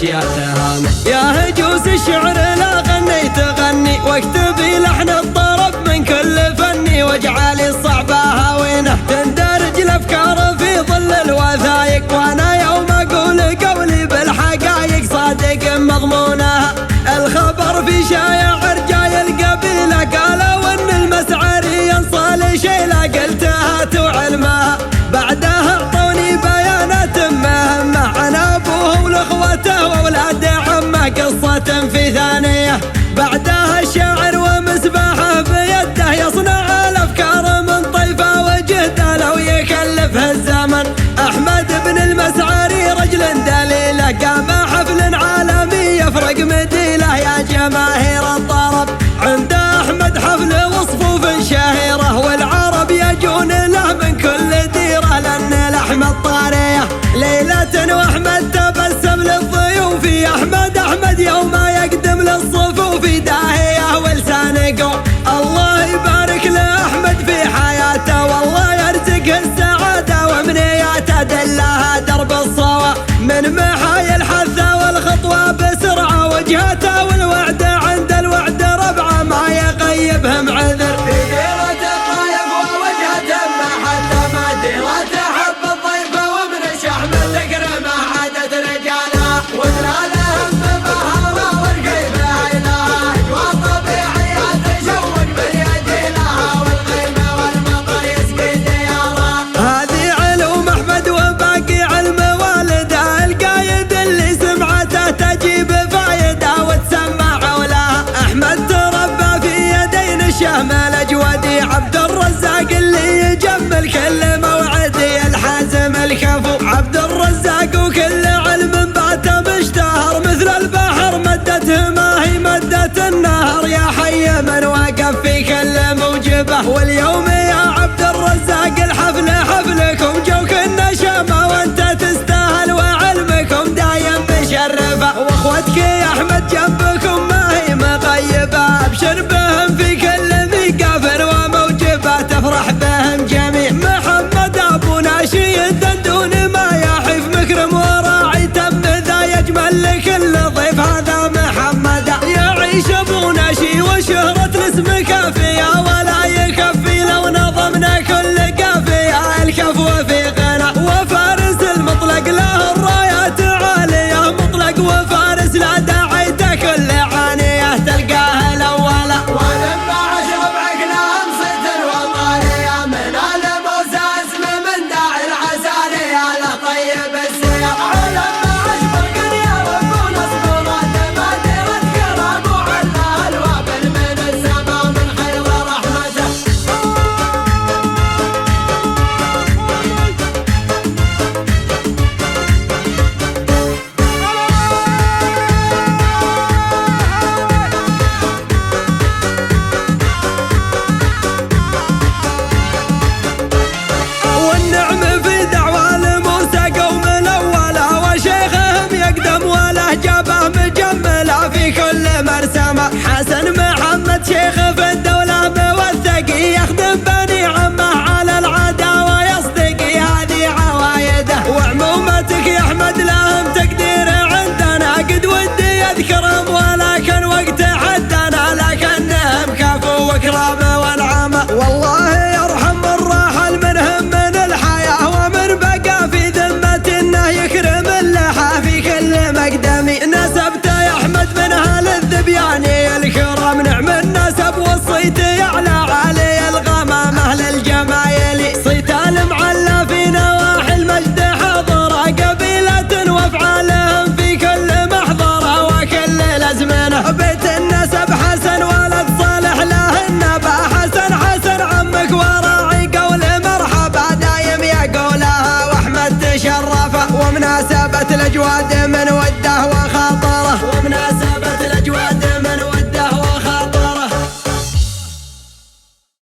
واشياء يا هجوس الشعر لا غنيت غني واكتبي لحن الطرب من كل فني واجعلي الصعبة هاوينه تندرج الافكار في ظل الوثايق وانا يوم اقول قولي بالحقايق صادق مضمونها الخبر في شايع رجاي القبيلة قالوا ان المسعري ينصال شيلة قلتها وعلمها بعدها اعطوني بيانات مهمة عن ابوه والاخوته واولاد عمه قصة في ثانية بعدها الشاعر ومسبحه بيده يصنع الافكار من طيفه وجهده لو يكلفه الزمن احمد بن المسعري رجل دليله قام حفل عالمي يفرق مديله يا جماهير الطرب عند احمد حفل وصفوف شهيره والعرب يجون له من كل ديره لان لحم الطاريه ليله واحمد تبسم للضيوف احمد يوم يقدم للصفوف داهيه ولسانه الله يبارك لاحمد في حياته والله يرزقه السعاده وامنياته دلها درب الصواب من محايا الحثه والخطوه بسرعه وجهته والوعد عند الوعد ربعه ما يغيبهم عذر في ديرة الطايف ووجهته ما حتى ما ديرة حب الضيف ومن شحمة تكرمه عادت رجالها ودلالهم ببهاوة والقيمة إلها أجواء طبيعية تشوق باليد لها والغيمة والمطر يسقي ديارها هذه علوم أحمد وباقي علم والده القايد اللي سمعته تجيب فايدة وتسمع عولها أحمد تربى في يدين الشهم الأجودي عبد الرزاق اللي يجمل كل موعدي الحازم الكفو عبد الرزاق وكل علم باته مشتهر مثل البحر مدته ما هي مدة النهر يا حي من وقف في كل موجبه واليوم يا عبد الرزاق الحفل حفلكم جو كنا شامة وانت تستاهل وعلمكم دايم مشرفه واخوتك يا احمد جنبكم ما هي مغيبه ابشر بهم في كل ثقافه وموجبه تفرح بهم جميع محمد ابو ناشيد دون ما يحيف مكرم وراعي تم ذا يجمل لكل ضيف هذا محمد يعيش ابو ناشي وشهرة الاسم كافية ولا يكفي لو نظمنا كل قافية الكفو في غنى وفارس المطلق له الرايات عالية مطلق وفارس لا داعيته كل عانية تلقاه الاولى ولما عشرب عقلهم صيت الوطنية من ال موسى اسم من داعي العسالية لطيب السير ولما عشب القرية وكون اصبرت ما ديرت كرم وعلى الوابل من السما من حيض رحمته والنعم في دعوى لموسى قوم الأولى وشيخهم يقدم وله جابه مجملة في كل مرسمة حسن محمد شيخ في الدولة موثق يخدم بني عمه على العداوة يصدق هذه عوايده وعمومتك يا أحمد لهم تقدير عندنا قد ودي يذكرهم ولكن وقت حدنا لكنهم كفو وكرامة ونعمة والله يرحم من راحل منهم من الحياة ومن بقى في ذمة انه يكرم اللحى في كل مقدمي نسبته يا احمد من اهل الذبياني الكرام نعم النسب والصيت يعلى علي الغمام اهل الجمايل صيت المعلى في نواحي المجد حاضرة قبيلة وافعالهم في كل محضرة وكل الازمنة بيت النسب حسن ولد صالح له النبا حسن عمك وراعي قول مرحبا دايم يقولها واحمد تشرفه ومناسبة الاجواد